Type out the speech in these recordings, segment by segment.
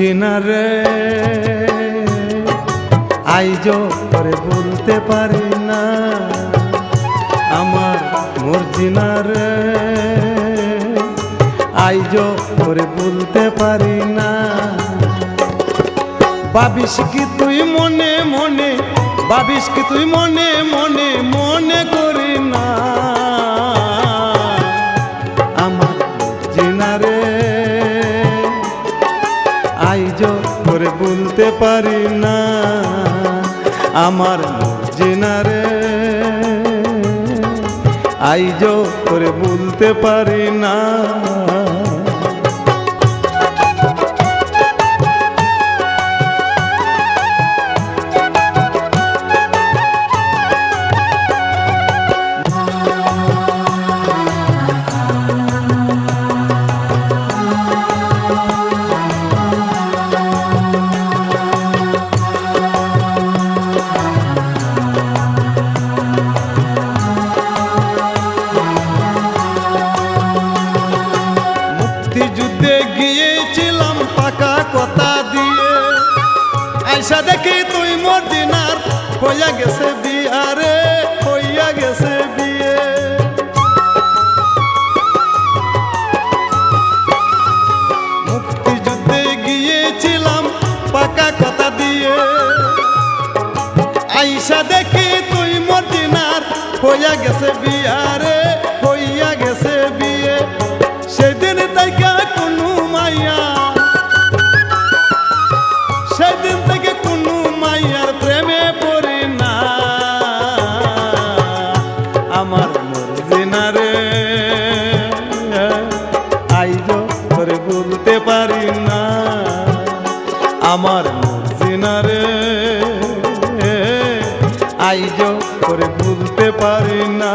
মর্জিনা রে আইজো করে বলতে পারি না আমার মর্জিনা রে আইজো করে বলতে পারি না। ভাবিস কি তুই মনে মনে, ভাবিস কি তুই মনে মনে, মনে করি না আমার মর্জিনা রে আইজো করে বলতে পারি না আমার মর্জিনা রে আইজো করে বলতে পারি না। যুদ্ধে গিয়েছিলাম পাকা কথা দিয়ে, আইসা দেখি তুই মর্জিনার হইয়া গেছে বিয়ারে, হইয়া গেছে বিয়ে। মুক্তিযুদ্ধে গিয়েছিলাম পাকা কথা দিয়ে, আইসা দেখি তুই মর্জিনার হইয়া গেছে বিয়ারে, হইয়া গেছে বিয়ে। সেদিন থেকে কোনো মাইয়া, সেদিন থেকে কোনো মাইয়ার প্রেমে পড়ি না আমার মর্জিনা রে আইজো করে বলতে পারি না আমার মর্জিনা রে আইজো করে বলতে পারি না।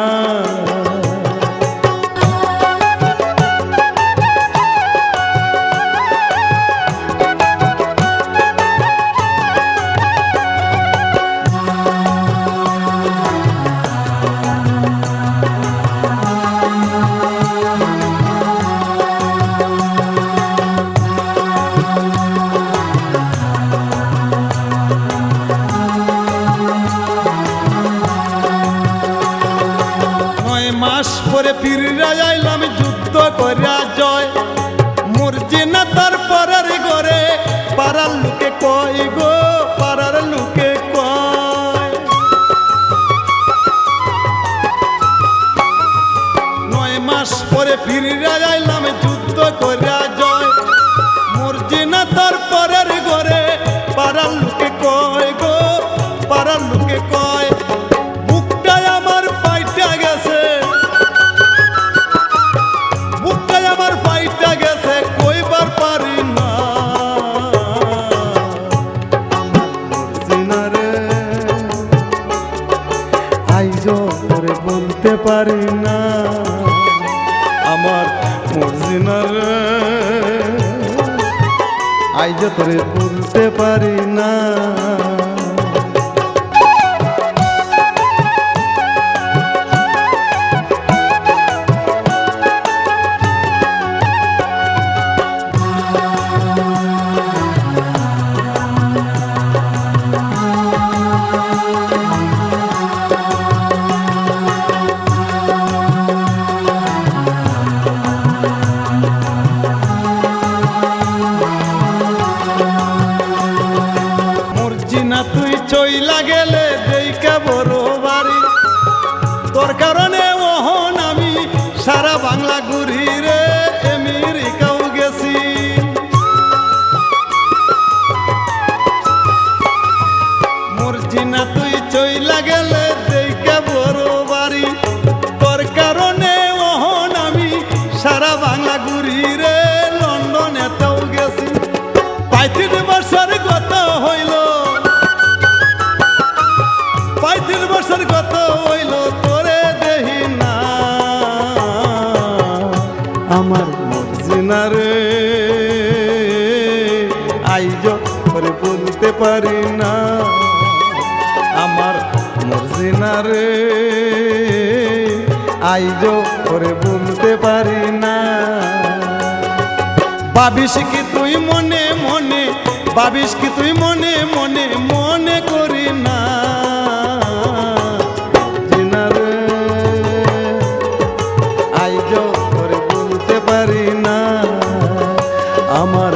মাস পরে ফিরিয়া আইলাম যুদ্ধ করিয়া জয়, মর্জিনা তার পরের ঘরে পাড়ার লোকে কয় গো, পাড়ার লোকে কয়। 9 মাস পরে ফিরিয়া আইলাম যুদ্ধ করিয়া জয়, মর্জিনা তার পরের ঘরে পাড়ার লোকে কয় গো, পাড়ার লোকে কয়। বুকটাই আমার পাইটা গেছে, বুকটাই আমার পাইটা গেছে, কইবার পারি না মর্জিনা রে আইজো করে বলতে পারি না আমার মর্জিনা রে আইজো করে বলতে পারি না। তুই চইলা গেলে দেইকা বড় বাড়ি, তোর কারণে ওহন আমি সারা বাংলা ঘুরি রে, আমেরিকাও গেছি। মর্জিনা তুই চইলা গেলে দেইকা বড় বাড়ি, তোর কারণে ওহন আমি সারা বাংলা ঘুরি রে, লন্ডনেতেও গেছি। 35 বছর গত হইল, 35 বছর গত হইল তোরে দেহি না আমার মর্জিনা রে আইজো করে বলতে পারি না আমার মর্জিনা রে আইজো করে বলতে পারি না। ভাবিস কি তুই মনে মনে, ভাবিস কি তুই মনে মনে, মনে করি না জিনারে আইজ করে বলতে পারি না আমার